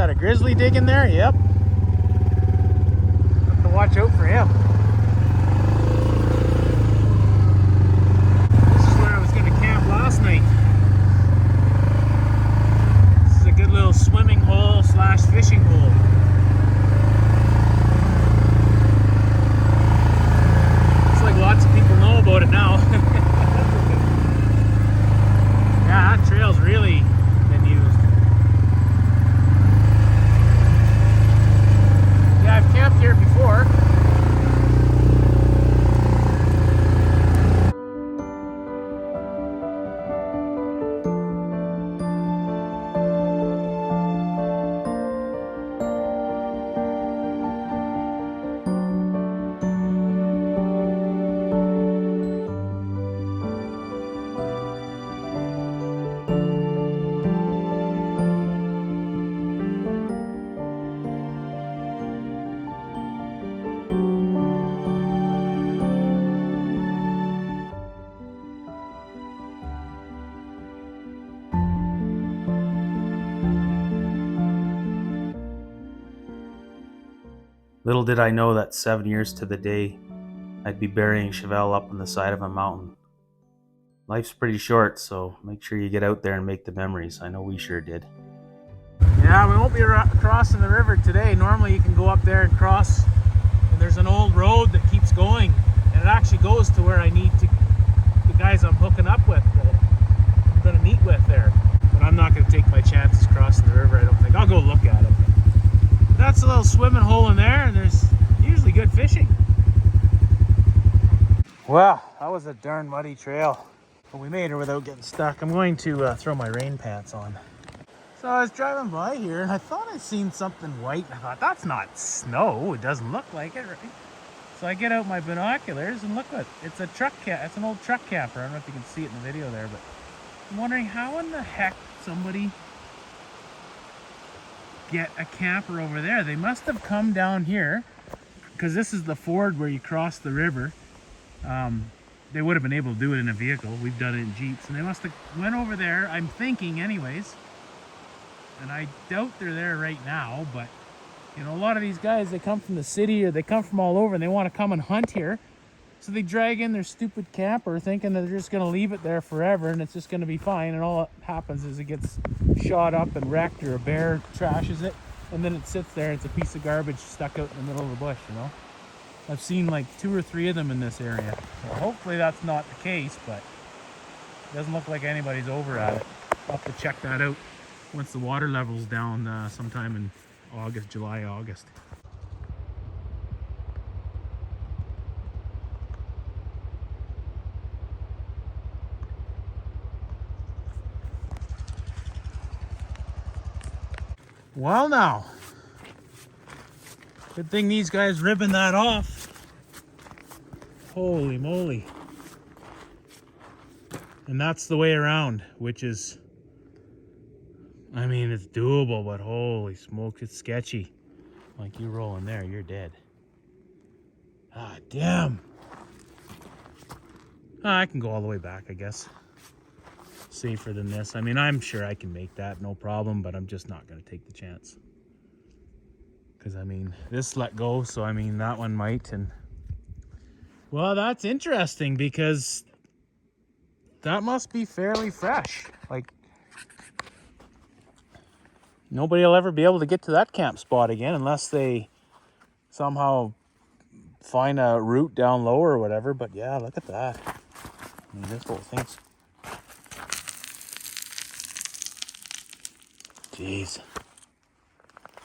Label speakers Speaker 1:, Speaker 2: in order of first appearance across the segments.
Speaker 1: that a grizzly digging there? Yep. Have to watch out for him. This is where I was going to camp last night. This is a good little swimming hole slash fishing hole. Looks like lots of people know about it now. Yeah, that trail's really been used. Yeah, I've camped here before. Little did I know that 7 years to the day, I'd be burying Chevelle up on the side of a mountain. Life's pretty short, so make sure you get out there and make the memories. I know we sure did. Yeah, we won't be crossing the river today. Normally you can go up there and cross, and there's an old road that keeps going, and it actually goes to where I need to, the guys I'm hooking up with, that I'm going to meet with there. But I'm not going to take my chances crossing the river, I don't think. I'll go look at it. That's a little swimming hole in there, and there's usually good fishing. Wow, that was a darn muddy trail. But we made it without getting stuck. I'm going to throw my rain pants on. So I was driving by here, and I thought I'd seen something white. I thought, that's not snow. It doesn't look like it, right? So I get out my binoculars, and look what, it's a truck camper. It's an old truck camper. I don't know if you can see it in the video there, but I'm wondering how in the heck somebody get a camper over there. They must have come down here, because this is the ford where you cross the river. They would have been able to do it in a vehicle. We've done it in Jeeps, and they must have went over there, I'm thinking anyways, and I doubt they're there right now, but you know, a lot of these guys, they come from the city or they come from all over and they want to come and hunt here, so they drag in their stupid camper thinking that they're just going to leave it there forever and it's just going to be fine, and all that happens is it gets shot up and wrecked, or a bear trashes it, and then it sits there. It's a piece of garbage stuck out in the middle of the bush, you know. I've seen like 2 or 3 of them in this area. Well, hopefully that's not the case, but it doesn't look like anybody's over at it. I'll have to check that out once the water level's down sometime in August, July, August. Well now, good thing these guys ribbing that off. Holy moly. And that's the way around, which is, I mean, it's doable, but holy smokes, it's sketchy. Like, you rolling there, you're dead. Ah, damn. I can go all the way back, I guess. Safer than this. I mean, I'm sure I can make that, no problem, but I'm just not going to take the chance. Because, I mean, this let go, so, I mean, that one might, and... Well, that's interesting, because that must be fairly fresh. Like, nobody will ever be able to get to that camp spot again unless they somehow find a route down lower or whatever. But yeah, look at that. I mean, this whole thing's... Jeez.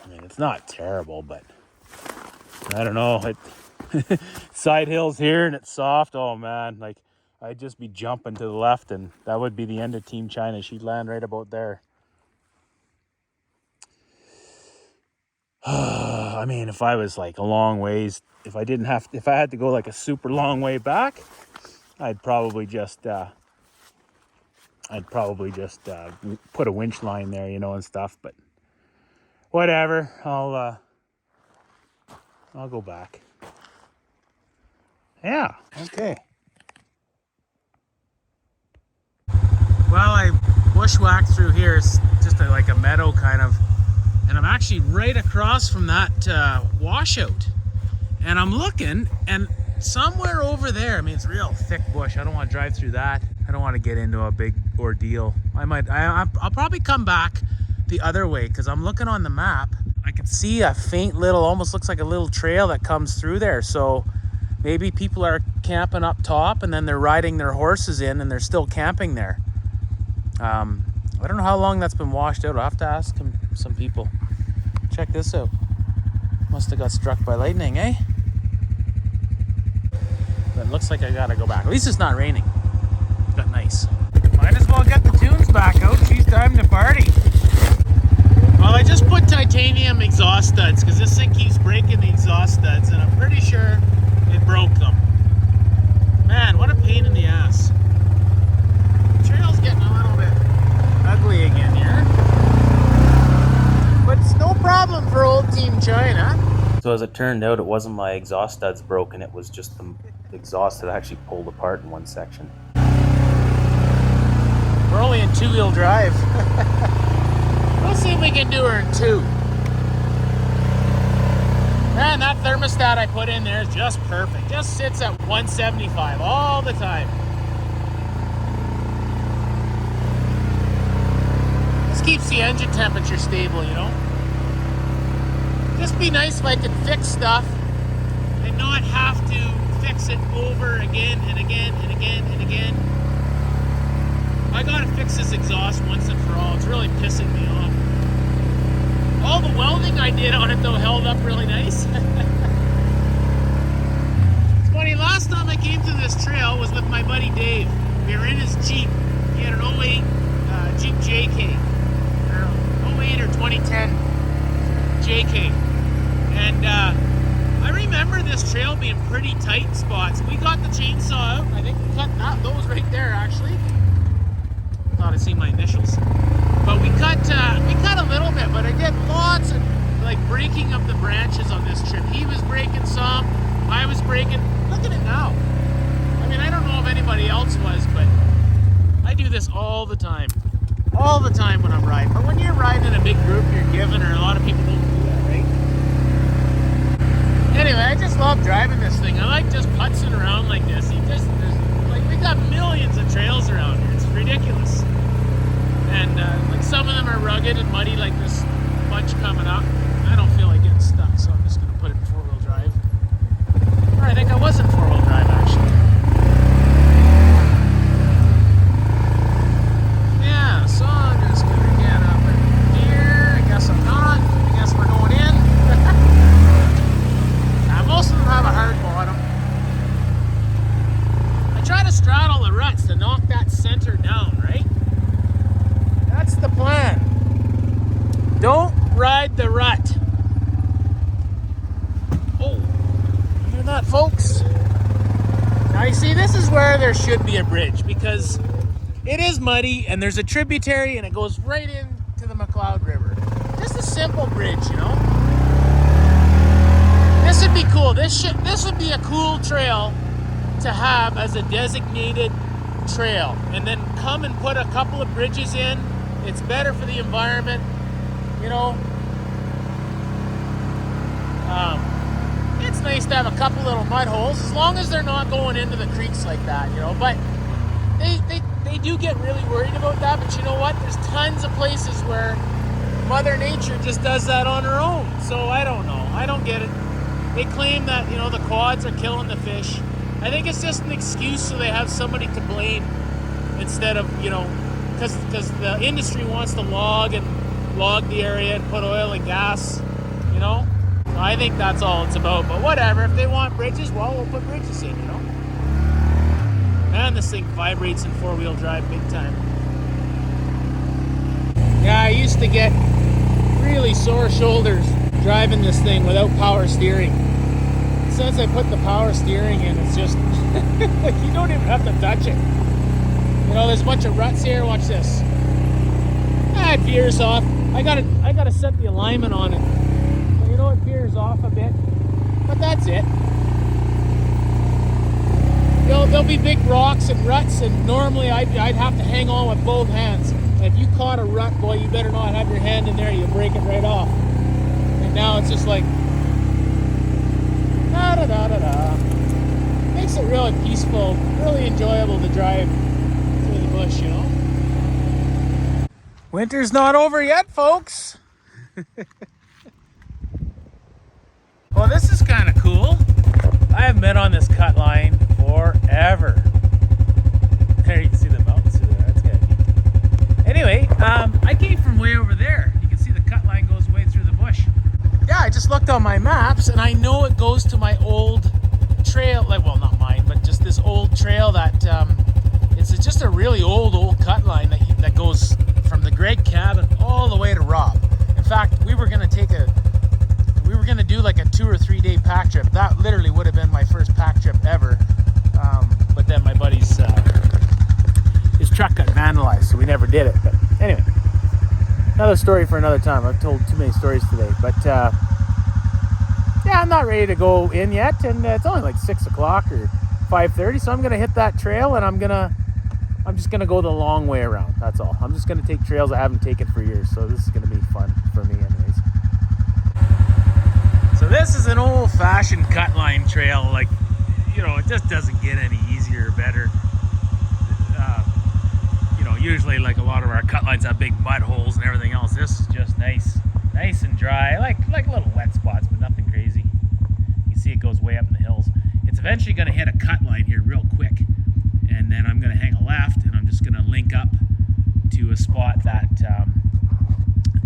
Speaker 1: I mean, it's not terrible, but I don't know. It side hills here and it's soft. Oh man, like I'd just be jumping to the left and that would be the end of Team China. She'd land right about there. I mean, if I was like a long ways, if I had to go like a super long way back, I'd probably just put a winch line there, you know, and stuff, but whatever. I'll go back. Yeah, okay. Well, I bushwhacked through here. It's just like a meadow kind of. And I'm actually right across from that washout. And I'm looking, and somewhere over there, I mean, it's real thick bush. I don't want to drive through that. I don't want to get into a big ordeal. I'll probably come back the other way, because I'm looking on the map. I can see a faint little, almost looks like a little trail that comes through there. So maybe people are camping up top and then they're riding their horses in and they're still camping there. I don't know how long that's been washed out. I'll have to ask some people. Check this out. Must have got struck by lightning, eh? But it looks like I gotta go back. At least it's not raining. It got nice. Might as well get the tunes back out. She's time to party. Well, I just put titanium exhaust studs because this thing keeps breaking the exhaust studs, and I'm pretty sure it broke them. Man, what a pain in the ass. The trail's getting a little bit ugly again here. But it's no problem for old Team China. So as it turned out, it wasn't my exhaust studs broken, it was just the exhaust that actually pulled apart in one section. We're only in two-wheel drive. Let's see if we can do her in two. Man, that thermostat I put in there is just perfect. Just sits at 175 all the time. This keeps the engine temperature stable, you know? Just be nice if I could fix stuff and not have to fix it over again and again and again and again. I gotta fix this exhaust once and for all. It's really pissing me off. All the welding I did on it though held up really nice. It's funny, last time I came to this trail was with my buddy Dave. We were in his Jeep. He had an 08 Jeep JK. Or 08 or 2010 JK. And I remember this trail being pretty tight spots. We got the chainsaw out. I think we cut those right there actually. Thought I'd see my initials. But we cut a little bit, but I did lots of like breaking of the branches on this trip. He was breaking some, I was breaking. Look at it now. I mean, I don't know if anybody else was, but I do this all the time. All the time when I'm riding. But when you're riding in a big group, you're given, or a lot of people don't do that, right? Anyway, I just love driving this thing. I like just putzing around like this. We got millions of trails around here. It's ridiculous. And like some of them are rugged and muddy, like this bunch coming up. I don't feel like getting stuck, so I'm just going to put it in four-wheel drive. Or I think I was in four-wheel drive, actually. Yeah, so I'm just going to get up in here. I guess I'm not. I guess we're going in. Most of them have a hard bottom. I try to straddle the ruts to knock that center down, right? That's the plan. Don't ride the rut. Oh, hear that, folks? Now you see, this is where there should be a bridge because it is muddy and there's a tributary and it goes right into the McLeod River. Just a simple bridge, you know? This would be cool. This would be a cool trail to have as a designated trail, and then come and put a couple of bridges in. It's better for the environment, you know. It's nice to have a couple little mud holes, as long as they're not going into the creeks like that, you know. But they do get really worried about that. But you know what? There's tons of places where Mother Nature just does that on her own. So I don't know. I don't get it. They claim that, you know, the quads are killing the fish. I think it's just an excuse so they have somebody to blame instead of, you know, because the industry wants to log the area and put oil and gas, you know. So I think that's all it's about. But whatever, if they want bridges, well, we'll put bridges in, you know. Man, this thing vibrates in four-wheel drive big time. Yeah, I used to get really sore shoulders driving this thing without power steering. Since I put the power steering in, it's just like you don't even have to touch it. You know, there's a bunch of ruts here. Watch this. It veers off. I gotta set the alignment on it. So, you know, it veers off a bit, but that's it. There'll be big rocks and ruts, and normally I'd have to hang on with both hands if you caught a rut, boy, you better not have your hand in there. You'll break it right off. And now it's just like da da da da da. Makes it really peaceful, really enjoyable to drive through the bush, you know. Winter's not over yet, folks. Well, this is kind of cool. I have been on this cut line forever. There you can see the mountains through there. That's good. Anyway, I came from way over there. You can see the cut line goes way through the bush. Yeah, I just looked on my maps and I know it goes to my old trail. Like, well, not mine, but just this old trail that it's just a really old cut line that goes from the Greg cabin all the way to Rob. In fact, we were gonna do like a 2 or 3 day pack trip. That literally would have been my first pack trip ever. But then my buddy's his truck got vandalized, so we never did it. But anyway, another story for another time. I've told too many stories today. But yeah, I'm not ready to go in yet, and it's only like 6 o'clock or 5:30, so I'm gonna hit that trail, and I'm just gonna go the long way around. That's all. I'm just gonna take trails I haven't taken for years, so this is gonna be fun for me anyways. So this is an old-fashioned cut line trail. Like, you know, it just doesn't get any easier or better. You know, usually like a lot of our cut lines have big mud holes and everything else. This is just nice and dry, like little wet spots, but nothing crazy. You can see it goes way up in the hills. It's eventually gonna hit a cut line here real quick, and then I'm gonna hang a left, and I'm just gonna link up to a spot that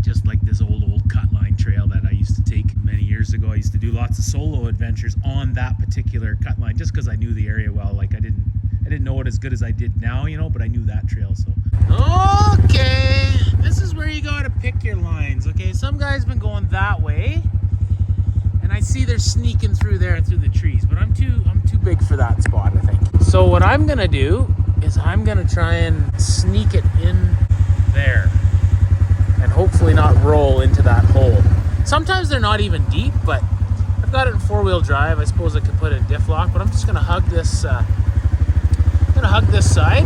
Speaker 1: just like this old cut line trail that I used to take many years ago. I used to do lots of solo adventures on that particular cut line just because I knew the area well. Like I didn't know it as good as I did now, you know, but I knew that trail. So okay, this is where you gotta pick your lines. Okay, some guy's been going that way, and I see they're sneaking through there through the trees, but I'm too big for that spot, I think. So what I'm gonna do is I'm gonna try and sneak it in there and hopefully not roll into that hole. Sometimes they're not even deep, but I've got it in 4-wheel drive. I suppose I could put it in diff lock, but I'm just gonna hug this side. I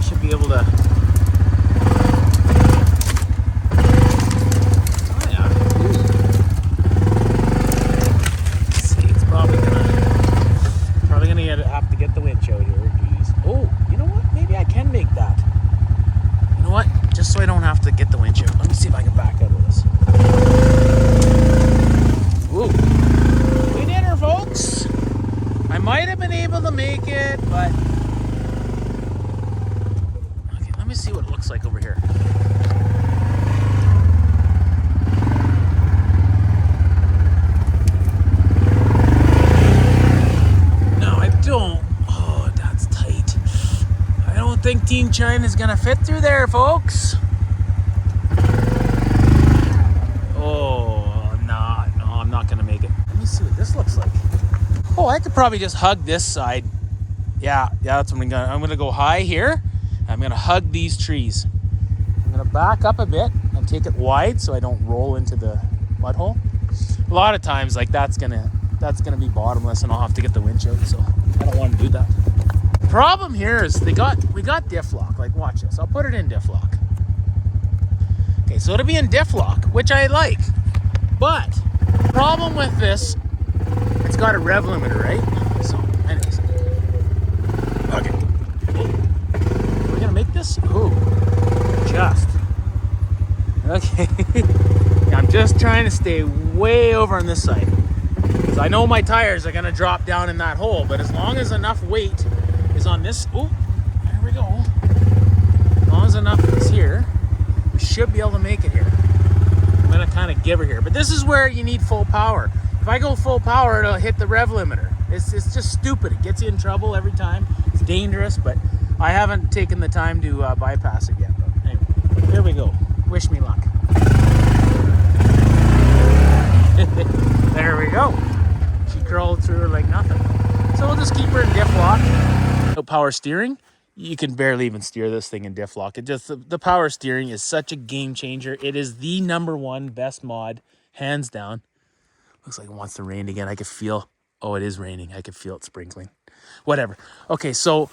Speaker 1: should be able to. Oh yeah. Let's see, it's probably gonna have to get the winch out here. Jeez. Oh, you know what? Maybe I can make that. You know what? Just so I don't have to get the winch out. Let me see if I can back out of this. Ooh. We did her, folks. I might have been able to make it, but okay, let me see what it looks like over here. No, I don't. Oh, that's tight. I don't think Team China's gonna fit through there, folks. Oh, no, I'm not gonna make it. Let me see what this looks like. Oh, I could probably just hug this side. Yeah, that's what I'm gonna go high here. I'm gonna hug these trees. I'm gonna back up a bit and take it wide so I don't roll into the mud hole. A lot of times, like that's gonna be bottomless, and I'll have to get the winch out. So I don't want to do that. Problem here is we got diff lock. Like, watch this. I'll put it in diff lock. Okay, so it'll be in diff lock, which I like. But problem with this, it's got a rev limiter, right? So, anyways. Okay. Are we gonna make this? Ooh, just. Okay. I'm just trying to stay way over on this side, because I know my tires are gonna drop down in that hole. But as long as enough weight is on this, oh, there we go. As long as enough is here, we should be able to make it here. I'm gonna kind of give her here, but this is where you need full power. If I go full power, it'll hit the rev limiter. It's just stupid. It gets you in trouble every time. It's dangerous, but I haven't taken the time to bypass it yet. But anyway, here we go. Wish me luck. There we go. She crawled through like nothing. So we'll just keep her in diff lock. No power steering. You can barely even steer this thing in diff lock. It just the power steering is such a game changer. It is the #1 best mod, hands down. Looks like it wants to rain again. I can feel. Oh, it is raining. I can feel it sprinkling. Whatever. Okay, so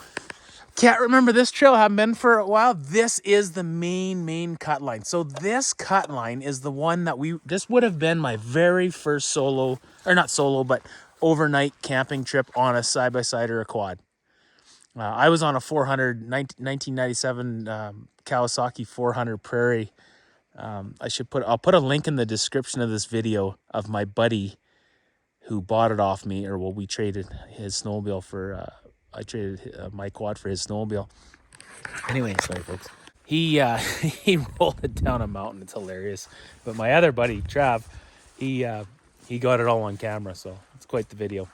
Speaker 1: Can't remember this trail. Haven't been for a while. This is the main cut line. So this cut line is the one that this would have been my very first solo, or not solo, but overnight camping trip on a side-by-side or a quad. I was on a 1997 Kawasaki 400 Prairie. I'll put a link in the description of this video of my buddy who bought it off me, or well, we traded his snowmobile for, I traded my quad for his snowmobile. Anyway, sorry folks. He he rolled it down a mountain. It's hilarious. But my other buddy, Trav, he got it all on camera, so it's quite the video.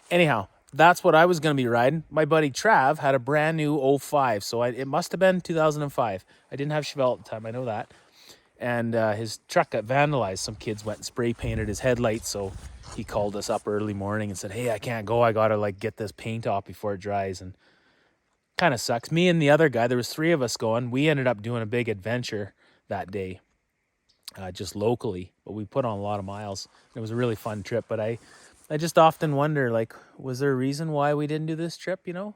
Speaker 1: Anyhow, that's what I was going to be riding. My buddy Trav had a brand new 05, so it must have been 2005. I didn't have Chevelle at the time, I know that. And his truck got vandalized. Some kids went and spray painted his headlights, so he called us up early morning and said, hey, I can't go. I got to like get this paint off before it dries. And kind of sucks. Me and the other guy, there was 3 of us going. We ended up doing a big adventure that day, just locally, but we put on a lot of miles. It was a really fun trip, but I just often wonder, like, was there a reason why we didn't do this trip, you know?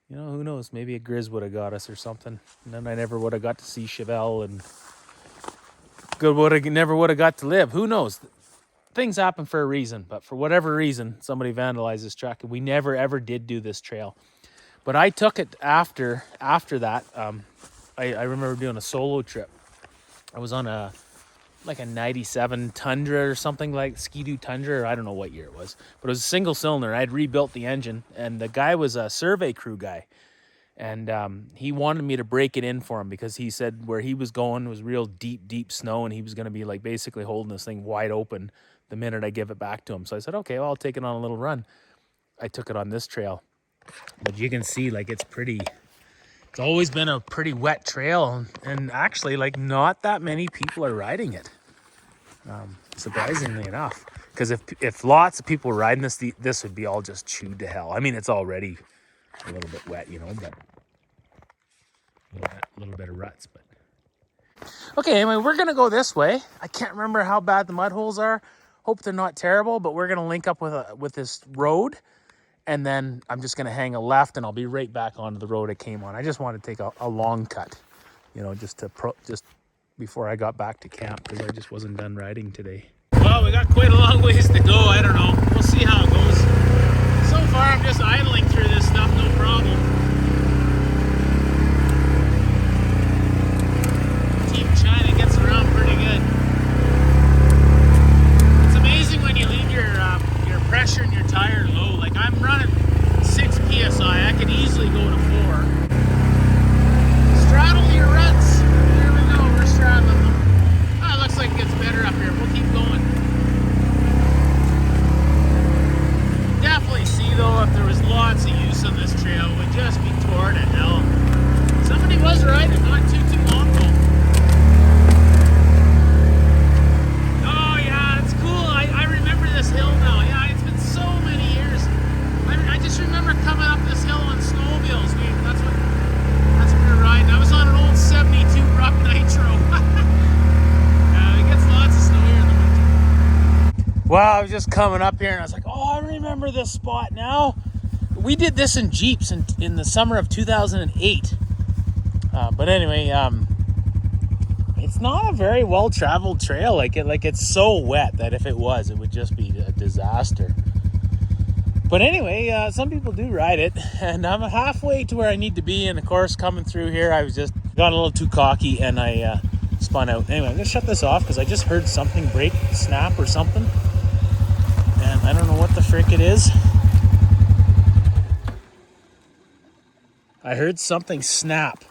Speaker 1: You know, who knows? Maybe a Grizz would have got us or something. And then I never would have got to see Chevelle and never would have got to live. Who knows? Things happen for a reason, but for whatever reason, somebody vandalized this truck and we never ever did do this trail. But I took it after that. I remember doing a solo trip. I was on a 97 Tundra or something, like Ski-Doo Tundra, or I don't know what year it was. But it was a single cylinder. I had rebuilt the engine, and the guy was a survey crew guy. And he wanted me to break it in for him because he said where he was going was real deep snow, and he was going to be like basically holding this thing wide open the minute I give it back to him. So I said, okay, well, I'll take it on a little run. I took it on this trail. But you can see, like, it's always been a pretty wet trail, and actually, like, not that many people are riding it, surprisingly enough. Because if lots of people were riding this would be all just chewed to hell. I mean, it's already a little bit wet, you know, but a little bit of ruts. But okay, anyway, we're gonna go this way. I can't remember how bad the mud holes are. Hope they're not terrible, but we're gonna link up with this road. And then I'm just going to hang a left, and I'll be right back onto the road I came on. I just wanted to take a long cut, you know, just before I got back to camp, because I just wasn't done riding today. Well, we got quite a long ways to go. I don't know. We'll see how it goes. So far, I'm just idling through this stuff, no problem. Team China gets around pretty good. It's amazing when you leave your pressure in your tire low. Like, I'm running 6 psi. I could easily go to 4. Straddle your ruts. There we go. We're straddling them. Oh, it looks like it gets better up here. We'll keep going. Definitely see, though, if there was lots of use on this trail, it would just be torn to hell. Somebody was riding it not too long ago. Oh, yeah, it's cool. I remember this hill now. Yeah, so many years. I just remember coming up this hill on snowmobiles. That's what we were riding. I was on an old 72 Rock Nitro. It gets lots of snow here in the winter. Well, I was just coming up here and I was like, oh, I remember this spot now. We did this in Jeeps in the summer of 2008. But anyway, it's not a very well-traveled trail. Like it's so wet that if it was, it would just be a disaster. But anyway, some people do ride it, and I'm halfway to where I need to be. And of course, coming through here, I was just got a little too cocky, and I spun out. Anyway, I'm gonna shut this off because I just heard something break, snap, or something, and I don't know what the frick it is. I heard something snap,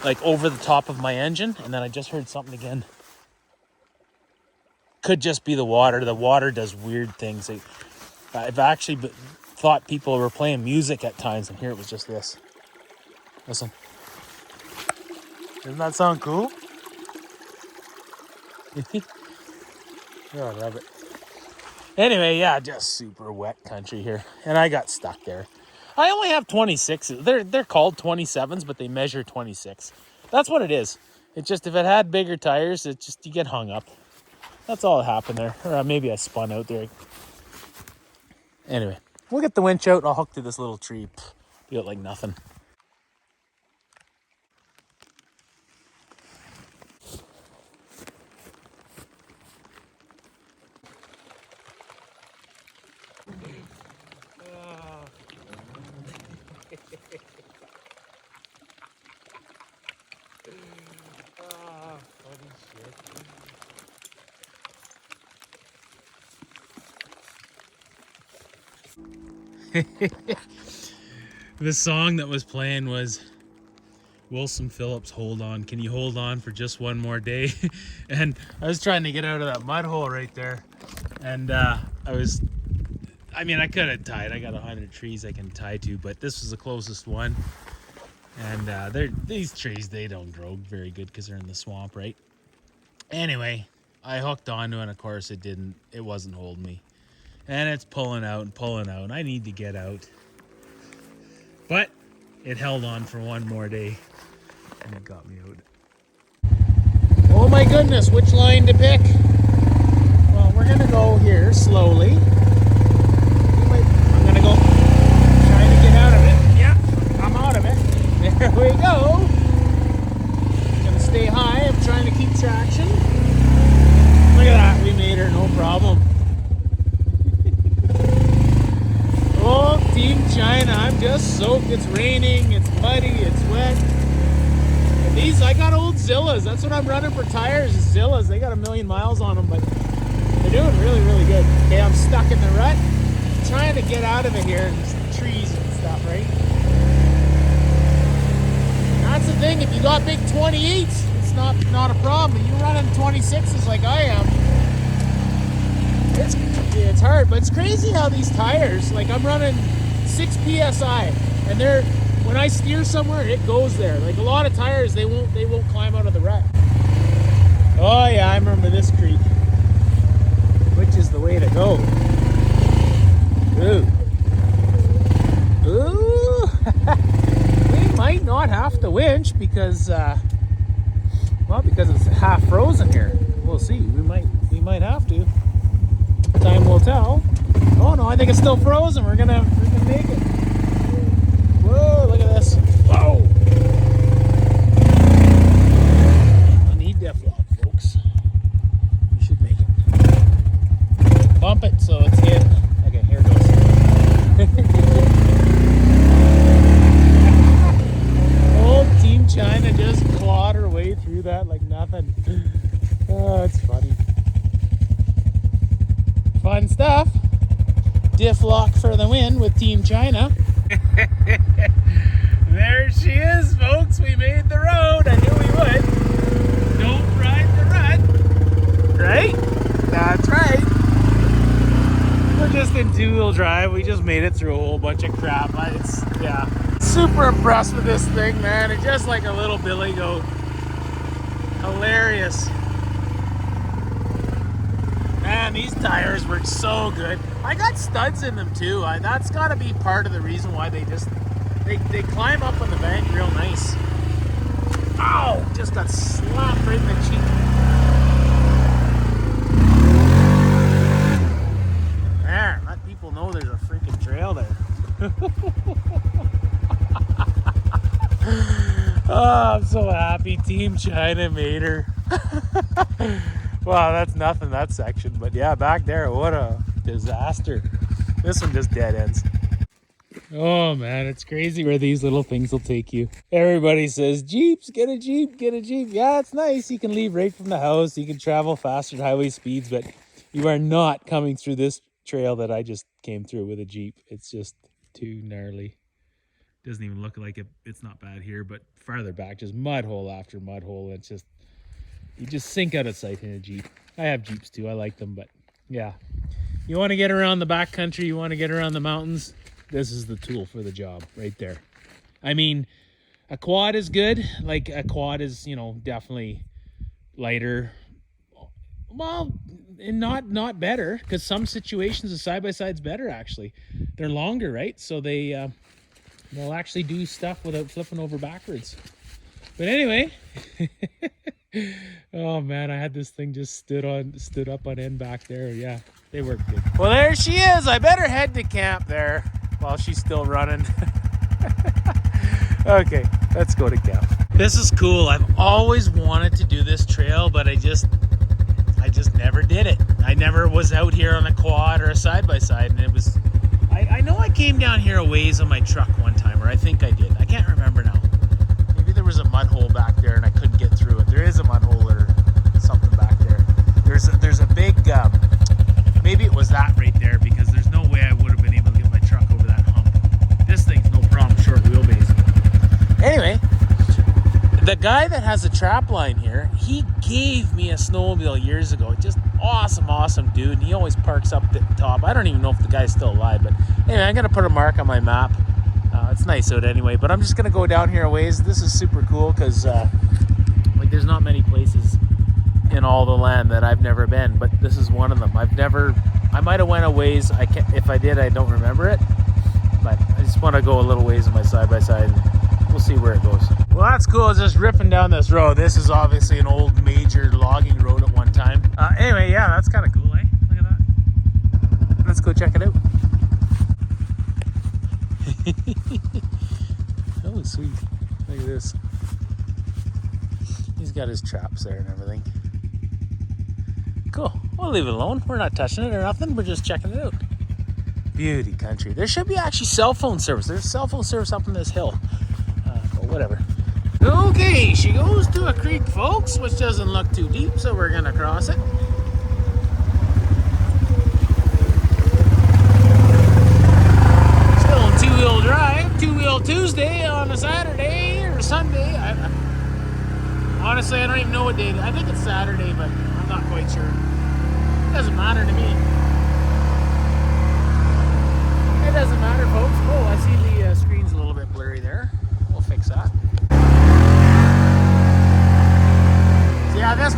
Speaker 1: like over the top of my engine, and then I just heard something again. Could just be the water. The water does weird things. I've actually thought people were playing music at times, and here it was just this. Listen. Doesn't that sound cool? Oh, I love it. Anyway, yeah, just super wet country here, and I got stuck there. I only have 26s. They're called 27s, but they measure 26. That's what it is. It's just if it had bigger tires, it's just you get hung up. That's all that happened there. Or maybe I spun out there. Anyway, we'll get the winch out and I'll hook to this little tree. Do it like nothing. The song that was playing was Wilson Phillips, Hold On. Can you hold on for just one more day? And I was trying to get out of that mud hole right there. And I mean, I could have tied. I got 100 trees I can tie to, but this was the closest one. And these trees, they don't grow very good because they're in the swamp, right? Anyway, I hooked onto it, and of course it wasn't holding me. And it's pulling out and pulling out, and I need to get out. But it held on for one more day, and it got me out. Oh my goodness, which line to pick? Well, we're gonna go here slowly. I'm gonna go trying to get out of it. Yeah, I'm out of it. There we go. I'm gonna stay high. I'm trying to keep traction. Look at that, we made her, no problem. Oh, Team China, I'm just soaked. It's raining, it's muddy, it's wet. And these, I got old Zillas. That's what I'm running for tires, is Zillas. They got 1,000,000 miles on them, but they're doing really, really good. Okay, I'm stuck in the rut. I'm trying to get out of it here. There's trees and stuff, right? That's the thing, if you got big 28s, it's not a problem. But you're running 26s like I am. It's hard, but it's crazy how these tires, like I'm running 6 PSI, and when I steer somewhere, it goes there. Like a lot of tires, they won't climb out of the rut. Oh yeah, I remember this creek, which is the way to go. Ooh. Ooh. We might not have to winch because it's half frozen here. We'll see. We might have to. Time will tell. Oh no, I think it's still frozen. We're gonna make it. Whoa, look at this. Whoa. I need def lock, folks. We should make it. Bump it so it's in. Okay, here it goes. Old Team China just clawed her way through that like nothing. Oh, it's funny. Fun stuff. Diff lock for the win with Team China. There she is, folks. We made the road. I knew we would. Don't ride the rut. Right? That's right. We're just in two-wheel drive. We just made it through a whole bunch of crap. Super impressed with this thing, man. It's just like a little billy goat. Hilarious. Man, these tires work so good. I got studs in them too. That's got to be part of the reason why they climb up on the bank real nice. Ow! Just got slapped right in the cheek. There, let people know there's a freaking trail there. Oh, I'm so happy. Team China made her. Wow, that's nothing, that section. But yeah, back there, what a disaster. This one just dead ends. Oh man, it's crazy where these little things will take you. Everybody says, Jeeps, get a Jeep, get a Jeep. Yeah, it's nice. You can leave right from the house. You can travel faster at highway speeds, but you are not coming through this trail that I just came through with a Jeep. It's just too gnarly. Doesn't even look like it. It's not bad here, but farther back, just mud hole after mud hole. It's just, you just sink out of sight in a Jeep. I have Jeeps too. I like them, but yeah. You want to get around the backcountry, you want to get around the mountains, this is the tool for the job right there. I mean, a quad is good. Like a quad is, definitely lighter. Well, and not better, because some situations a side-by-side's better actually. They're longer, right? So they'll actually do stuff without flipping over backwards. But anyway, oh man, I had this thing just stood up on end back there. Yeah, they work good. Well, there she is. I better head to camp there while she's still running. Okay, let's go to camp. This is cool. I've always wanted to do this trail, but I just never did it. I never was out here on a quad or a side-by-side, and it was, I know I came down here a ways on my truck one time, or I think I did. I can't remember now. Maybe there was a mud hole back there and I couldn't get through it. There is a mud hole or something back there. There's a big, maybe it was that right there, because there's no way I would have been able to get my has a trap line here. He gave me a snowmobile years ago. Just awesome dude. And he always parks up at the top. I don't even know if the guy's still alive, but anyway, I'm gonna put a mark on my map. It's nice out anyway, but I'm just gonna go down here a ways. This is super cool because like there's not many places in all the land that I've never been, but this is one of them. I might have went a ways. If I did, I don't remember it, but I just want to go a little ways in my side-by-side. We'll see where it goes. Well, that's cool. Just ripping down this road. This is obviously an old major logging road at one time. Anyway, yeah, that's kind of cool, eh? Look at that. Let's go check it out. Oh, sweet. Look at this. He's got his traps there and everything. Cool. We'll leave it alone. We're not touching it or nothing. We're just checking it out. Beauty country. There should be actually cell phone service. There's cell phone service up on this hill. But whatever. Okay, she goes to a creek, folks, which doesn't look too deep, so we're gonna cross it. Still in two-wheel drive, two-wheel Tuesday on a Saturday or Sunday. Honestly, I don't even know what day it is. I think it's Saturday, but I'm not quite sure. It doesn't matter to me. It doesn't matter, folks. Oh, I see the screen's a little bit blurry there. We'll fix that. So yeah, this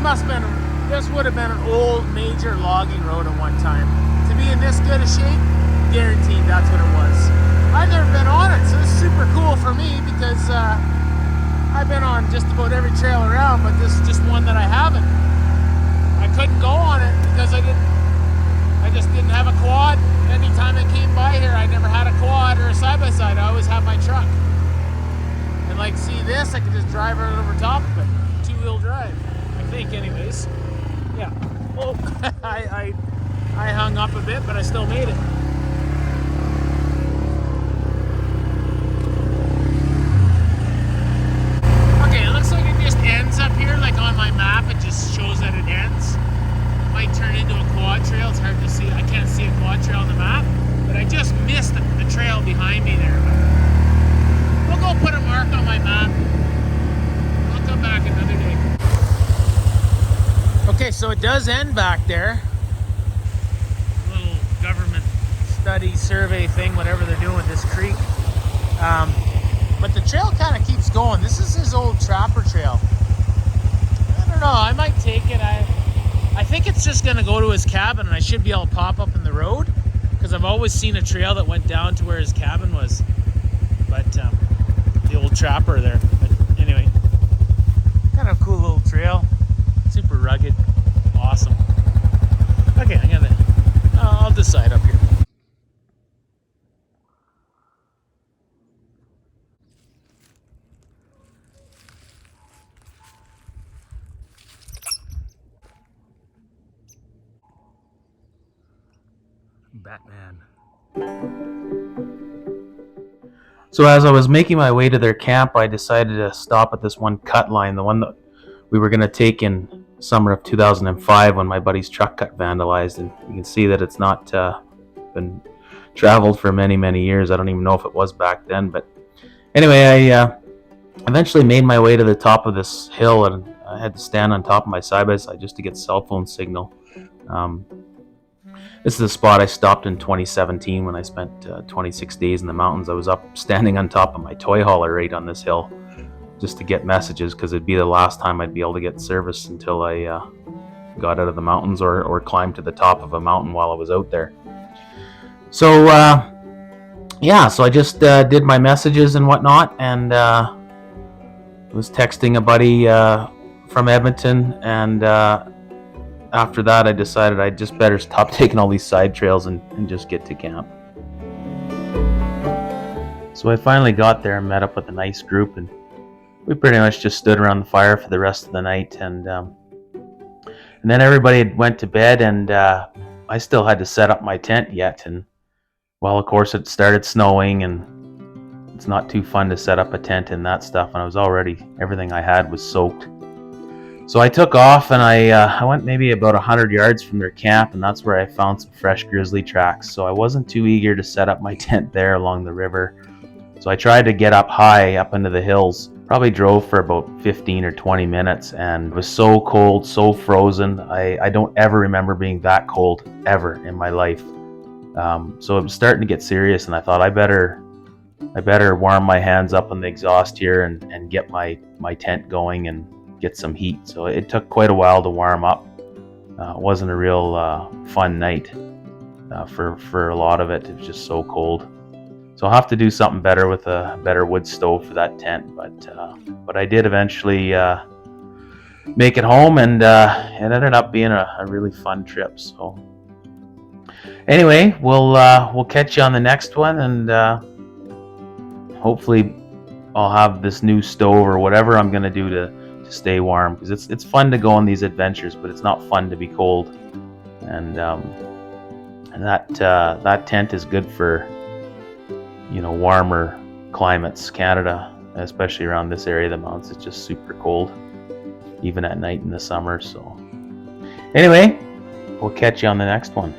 Speaker 1: would have been an old major logging road at one time. To be in this good a shape, guaranteed that's what it was. I've never been on it, so this is super cool for me because I've been on just about every trail around, but this is just one that I haven't. I couldn't go on it because I just didn't have a quad. Anytime I came by here, I never had a quad or a side-by-side. I always had my truck. And like, see this, I could just drive right over top of it. Two-wheel drive, I think anyways. Yeah. Oh, I hung up a bit, but I still made it. Okay, it looks like it just ends up here, like on my map, it just shows that it ends. Might turn into a quad trail. It's hard to see. I can't see a quad trail on the map, but I just missed the trail behind me there. But we'll go put a mark on my map. I'll come back another day. Okay, so it does end back there. A little government study survey thing, whatever they're doing with this creek. But the trail kind of keeps going. This is his old trapper trail. I don't know. I might take it. I think it's just going to go to his cabin, and I should be able to pop up in the road because I've always seen a trail that went down to where his cabin was. But the old trapper there. But anyway, kind of a cool little trail. Super rugged. Awesome. Okay, I'll decide up here. Batman. So as I was making my way to their camp, I decided to stop at this one cut line, the one that we were going to take in summer of 2005 when my buddy's truck got vandalized. And you can see that it's not been traveled for many years. I don't even know if it was back then. But anyway, I eventually made my way to the top of this hill, and I had to stand on top of my side-by-side just to get cell phone signal. This is a spot I stopped in 2017 when I spent 26 days in the mountains. I was up standing on top of my toy hauler right on this hill just to get messages because it'd be the last time I'd be able to get service until I got out of the mountains or climbed to the top of a mountain while I was out there. So yeah, so I just did my messages and whatnot, and was texting a buddy from Edmonton, and after that, I decided I just better stop taking all these side trails and just get to camp. So I finally got there and met up with a nice group, and we pretty much just stood around the fire for the rest of the night. And then everybody went to bed, and I still had to set up my tent yet. And well, of course, it started snowing, and it's not too fun to set up a tent and that stuff. And I was already, everything I had was soaked. So I took off, and I went maybe about 100 yards from their camp, and that's where I found some fresh grizzly tracks. So I wasn't too eager to set up my tent there along the river. So I tried to get up high, up into the hills,
Speaker 2: Probably drove for about 15 or 20 minutes, and it was so cold, so frozen. I don't ever remember being that cold ever in my life. So it was starting to get serious, and I thought I better warm my hands up on the exhaust here and get my tent going and get some heat. So it took quite a while to warm up. It wasn't a real fun night for a lot of it. It was just so cold. So I'll have to do something better with a better wood stove for that tent. But I did eventually make it home, and it ended up being a really fun trip. So anyway, we'll catch you on the next one, and hopefully I'll have this new stove or whatever I'm gonna do to stay warm, because it's fun to go on these adventures, but it's not fun to be cold. And that tent is good for warmer climates. Canada, especially around this area of the mountains, it's just super cold, even at night in the summer. So anyway, we'll catch you on the next one.